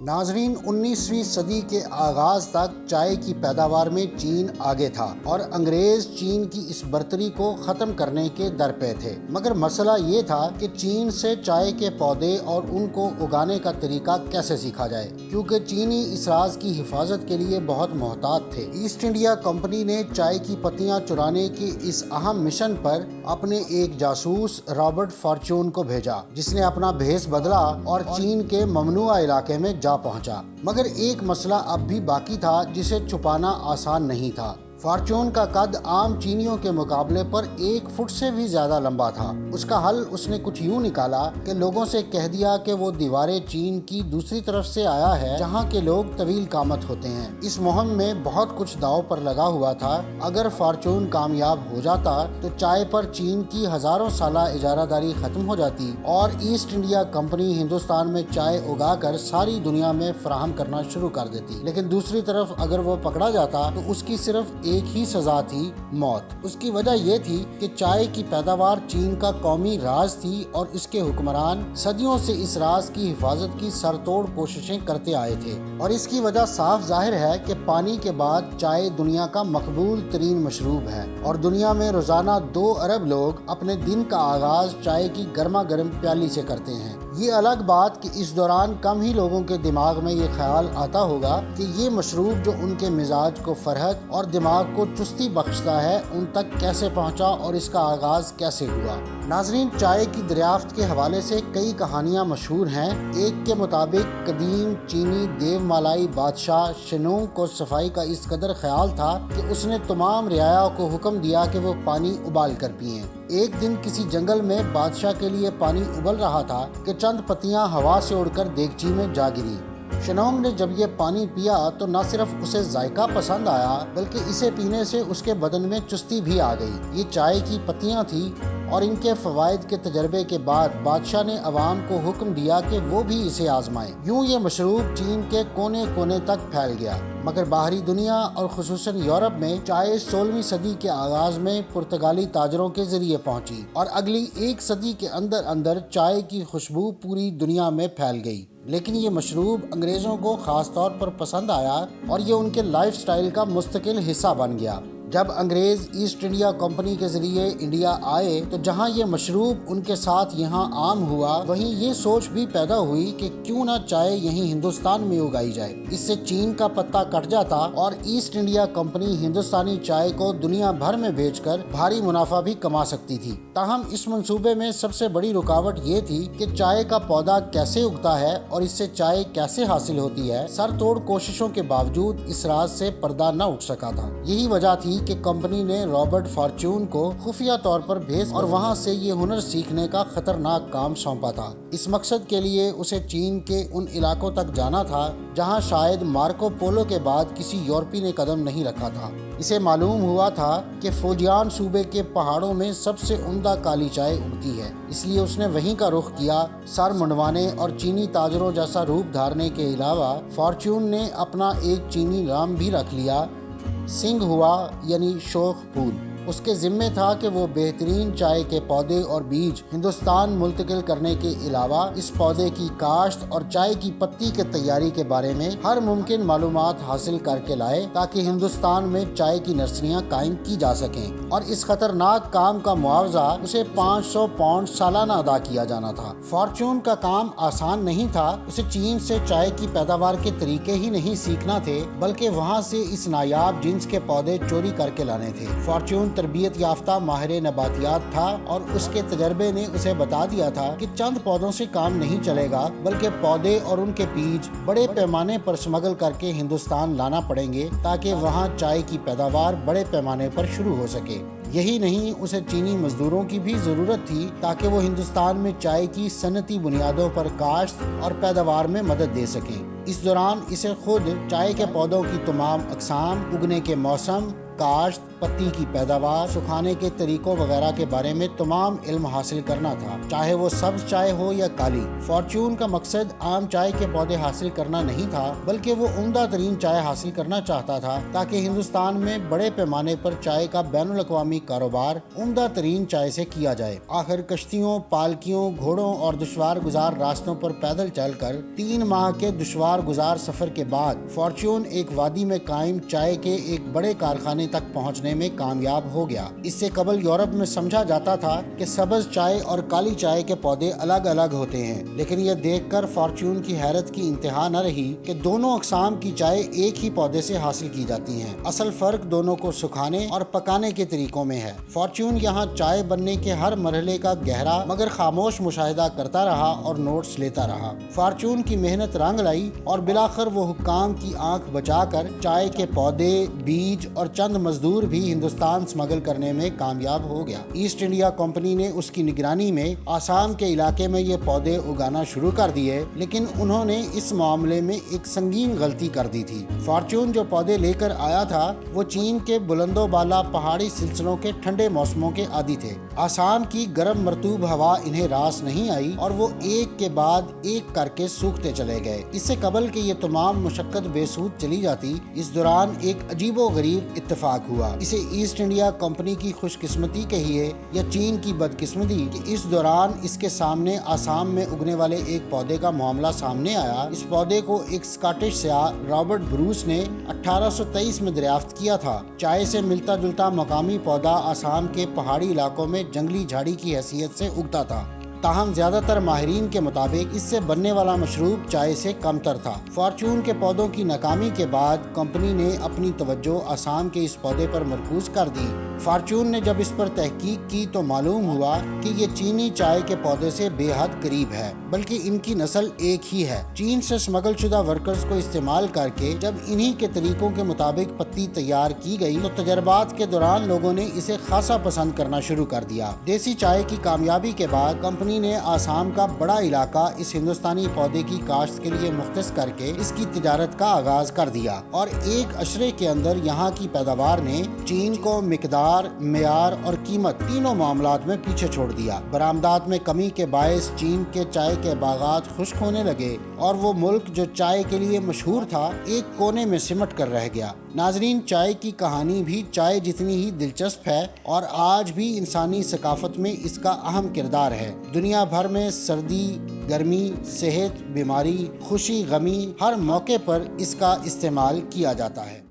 ناظرین، 19ویں صدی کے آغاز تک چائے کی پیداوار میں چین آگے تھا اور انگریز چین کی اس برتری کو ختم کرنے کے درپے تھے، مگر مسئلہ یہ تھا کہ چین سے چائے کے پودے اور ان کو اگانے کا طریقہ کیسے سیکھا جائے، کیونکہ چینی اس راز کی حفاظت کے لیے بہت محتاط تھے۔ ایسٹ انڈیا کمپنی نے چائے کی پتیاں چرانے کی اس اہم مشن پر اپنے ایک جاسوس رابرٹ فارچون کو بھیجا، جس نے اپنا بھیس بدلا اور چین کے ممنوعہ علاقے میں جا پہنچا۔ مگر ایک مسئلہ اب بھی باقی تھا جسے چھپانا آسان نہیں تھا۔ فارچون کا قد عام چینیوں کے مقابلے پر 1 فٹ سے بھی زیادہ لمبا تھا۔ اس کا حل اس نے کچھ یوں نکالا کہ لوگوں سے کہہ دیا کہ وہ دیوارے چین کی دوسری طرف سے آیا ہے جہاں کے لوگ طویل قامت ہوتے ہیں۔ اس مہم میں بہت کچھ داؤ پر لگا ہوا تھا۔ اگر فارچون کامیاب ہو جاتا تو چائے پر چین کی ہزاروں سالہ اجارہ داری ختم ہو جاتی اور ایسٹ انڈیا کمپنی ہندوستان میں چائے اگا کر ساری دنیا میں فراہم کرنا شروع کر دیتی۔ لیکن دوسری طرف اگر وہ پکڑا جاتا تو اس کی صرف ایک ہی سزا تھی، موت۔ اس کی وجہ یہ تھی کہ چائے کی پیداوار چین کا قومی راز تھی اور اس کے حکمران صدیوں سے اس راز کی حفاظت کی سر توڑ کوششیں کرتے آئے تھے، اور اس کی وجہ صاف ظاہر ہے کہ پانی کے بعد چائے دنیا کا مقبول ترین مشروب ہے، اور دنیا میں روزانہ 2 ارب لوگ اپنے دن کا آغاز چائے کی گرما گرم پیالی سے کرتے ہیں۔ یہ الگ بات کہ اس دوران کم ہی لوگوں کے دماغ میں یہ خیال آتا ہوگا کہ یہ مشروب جو ان کے مزاج کو فرحت اور دماغ کو چستی بخشتا ہے ان تک کیسے پہنچا اور اس کا آغاز کیسے ہوا۔ ناظرین، چائے کی دریافت کے حوالے سے کئی کہانیاں مشہور ہیں۔ ایک کے مطابق قدیم چینی دیو مالائی بادشاہ شنونگ کو صفائی کا اس قدر خیال تھا کہ اس نے تمام رعایا کو حکم دیا کہ وہ پانی ابال کر پئیں۔ ایک دن کسی جنگل میں بادشاہ کے لیے پانی ابل رہا تھا کہ چند پتیاں ہوا سے اڑ کر دیگچی میں جا گری۔ شنونگ نے جب یہ پانی پیا تو نہ صرف اسے ذائقہ پسند آیا بلکہ اسے پینے سے اس کے بدن میں چستی بھی آ گئی۔ یہ چائے کی پتیاں تھیں اور ان کے فوائد کے تجربے کے بعد بادشاہ نے عوام کو حکم دیا کہ وہ بھی اسے آزمائیں۔ یوں یہ مشروب چین کے کونے کونے تک پھیل گیا، مگر باہری دنیا اور خصوصاً یورپ میں چائے 16ویں صدی کے آغاز میں پرتگالی تاجروں کے ذریعے پہنچی اور اگلی 1 صدی کے اندر چائے کی خوشبو پوری دنیا میں پھیل گئی۔ لیکن یہ مشروب انگریزوں کو خاص طور پر پسند آیا اور یہ ان کے لائف سٹائل کا مستقل حصہ بن گیا۔ جب انگریز ایسٹ انڈیا کمپنی کے ذریعے انڈیا آئے تو جہاں یہ مشروب ان کے ساتھ یہاں عام ہوا، وہیں یہ سوچ بھی پیدا ہوئی کہ کیوں نہ چائے یہیں ہندوستان میں اگائی جائے۔ اس سے چین کا پتہ کٹ جاتا اور ایسٹ انڈیا کمپنی ہندوستانی چائے کو دنیا بھر میں بیچ کر بھاری منافع بھی کما سکتی تھی۔ تاہم اس منصوبے میں سب سے بڑی رکاوٹ یہ تھی کہ چائے کا پودا کیسے اگتا ہے اور اس سے چائے کیسے حاصل ہوتی ہے۔ سر توڑ کوششوں کے باوجود اس راز سے پردہ نہ اٹھ سکا تھا۔ یہی وجہ تھی کہ کمپنی نے رابرٹ فارچون کو خفیہ طور پر بھیج اور وہاں سے یہ ہنر سیکھنے کا خطرناک کام سونپا تھا۔ اس مقصد کے لیے اسے چین کے ان علاقوں تک جانا تھا جہاں شاید مارکو پولو کے بعد کسی یورپی نے قدم نہیں رکھا تھا۔ اسے معلوم ہوا تھا کہ فوجیان صوبے کے پہاڑوں میں سب سے عمدہ کالی چائے اگتی ہے، اس لیے اس نے وہیں کا رخ کیا۔ سر منڈوانے اور چینی تاجروں جیسا روپ دھارنے کے علاوہ فارچون نے اپنا ایک چینی نام بھی رکھ لیا، سنگ ہوا، یعنی شوخ پھول۔ اس کے ذمے تھا کہ وہ بہترین چائے کے پودے اور بیج ہندوستان منتقل کرنے کے علاوہ اس پودے کی کاشت اور چائے کی پتی کے تیاری کے بارے میں ہر ممکن معلومات حاصل کر کے لائے تاکہ ہندوستان میں چائے کی نرسریاں قائم کی جا سکیں، اور اس خطرناک کام کا معاوضہ اسے 500 پاؤنڈ سالانہ ادا کیا جانا تھا۔ فارچون کا کام آسان نہیں تھا۔ اسے چین سے چائے کی پیداوار کے طریقے ہی نہیں سیکھنا تھے بلکہ وہاں سے اس نایاب جنس کے پودے چوری کر کے لانے تھے۔ فارچون تربیت یافتہ ماہر نباتیات تھا اور اس کے تجربے نے اسے بتا دیا تھا کہ چند پودوں سے کام نہیں چلے گا بلکہ پودے اور ان کے بیج بڑے پیمانے پر سمگل کر کے ہندوستان لانا پڑیں گے تاکہ وہاں چائے کی پیداوار بڑے پیمانے پر شروع ہو سکے۔ یہی نہیں، اسے چینی مزدوروں کی بھی ضرورت تھی تاکہ وہ ہندوستان میں چائے کی صنعتی بنیادوں پر کاشت اور پیداوار میں مدد دے سکیں۔ اس دوران اسے خود چائے کے پودوں کی تمام اقسام، اگنے کے موسم، کاشت، پتی کی پیداوار، سکھانے کے طریقوں وغیرہ کے بارے میں تمام علم حاصل کرنا تھا، چاہے وہ سبز چائے ہو یا کالی۔ فارچون کا مقصد عام چائے کے پودے حاصل کرنا نہیں تھا، بلکہ وہ عمدہ ترین چائے حاصل کرنا چاہتا تھا تاکہ ہندوستان میں بڑے پیمانے پر چائے کا بین الاقوامی کاروبار عمدہ ترین چائے سے کیا جائے۔ آخر کشتیوں، پالکیوں، گھوڑوں اور دشوار گزار راستوں پر پیدل چل کر 3 ماہ کے دشوار گزار سفر کے بعد فارچون ایک وادی میں قائم چائے کے ایک بڑے کارخانے تک پہنچنے میں کامیاب ہو گیا۔ اس سے قبل یورپ میں سمجھا جاتا تھا کہ سبز چائے اور کالی چائے کے پودے الگ الگ ہوتے ہیں، لیکن یہ دیکھ کر فارچون کی حیرت کی انتہا نہ رہی کہ دونوں اقسام کی چائے ایک ہی پودے سے حاصل کی جاتی ہیں۔ اصل فرق دونوں کو سکھانے اور پکانے کے طریقوں میں ہے۔ فارچون یہاں چائے بننے کے ہر مرحلے کا گہرا مگر خاموش مشاہدہ کرتا رہا اور نوٹس لیتا رہا۔ فارچون کی محنت رنگ لائی اور بالآخر وہ حکام کی آنکھ بچا کر چائے کے پودے، بیج اور چند مزدور بھی ہندوستان سمگل کرنے میں کامیاب ہو گیا۔ ایسٹ انڈیا کمپنی نے اس کی نگرانی میں آسام کے علاقے میں یہ پودے اگانا شروع کر دیے، لیکن انہوں نے اس معاملے میں ایک سنگین غلطی کر دی تھی۔ فارچون جو پودے لے کر آیا تھا وہ چین کے بلند و بالا پہاڑی سلسلوں کے ٹھنڈے موسموں کے عادی تھے۔ آسام کی گرم مرطوب ہوا انہیں راس نہیں آئی اور وہ ایک کے بعد ایک کر کے سوکھتے چلے گئے۔ اس سے قبل کہ یہ تمام مشقت بے سود چلی جاتی، اس دوران ایک عجیب و غریب اتفاق ہوا۔ اسے ایسٹ انڈیا کمپنی کی خوش قسمتی کہیے یا چین کی بدقسمتی کہ اس دوران اس کے سامنے آسام میں اگنے والے ایک پودے کا معاملہ سامنے آیا۔ اس پودے کو ایک اسکاٹش سیاح رابرٹ بروس نے 1823 میں دریافت کیا تھا۔ چائے سے ملتا جلتا مقامی پودا آسام کے پہاڑی علاقوں میں جنگلی جھاڑی کی حیثیت سے اگتا تھا، تاہم زیادہ تر ماہرین کے مطابق اس سے بننے والا مشروب چائے سے کم تر تھا۔ فارچون کے پودوں کی ناکامی کے بعد کمپنی نے اپنی توجہ آسام کے اس پودے پر مرکوز کر دی۔ فارچون نے جب اس پر تحقیق کی تو معلوم ہوا کہ یہ چینی چائے کے پودے سے بے حد قریب ہے، بلکہ ان کی نسل ایک ہی ہے۔ چین سے سمگل شدہ ورکرز کو استعمال کر کے جب انہی کے طریقوں کے مطابق پتی تیار کی گئی تو تجربات کے دوران لوگوں نے اسے خاصا پسند کرنا شروع کر دیا۔ دیسی چائے کی کامیابی کے بعد کمپنی نے آسام کا بڑا علاقہ اس ہندوستانی پودے کی کاشت کے لیے مختص کر کے اس کی تجارت کا آغاز کر دیا، اور ایک عشرے کے اندر یہاں کی پیداوار نے چین کو مقدار، معیار اور قیمت تینوں معاملات میں پیچھے چھوڑ دیا۔ برآمدات میں کمی کے باعث چین کے چائے کے باغات خشک ہونے لگے اور وہ ملک جو چائے کے لیے مشہور تھا ایک کونے میں سمٹ کر رہ گیا۔ ناظرین، چائے کی کہانی بھی چائے جتنی ہی دلچسپ ہے اور آج بھی انسانی ثقافت میں اس کا اہم کردار ہے۔ دنیا بھر میں سردی، گرمی، صحت، بیماری، خوشی، غمی، ہر موقع پر اس کا استعمال کیا جاتا ہے۔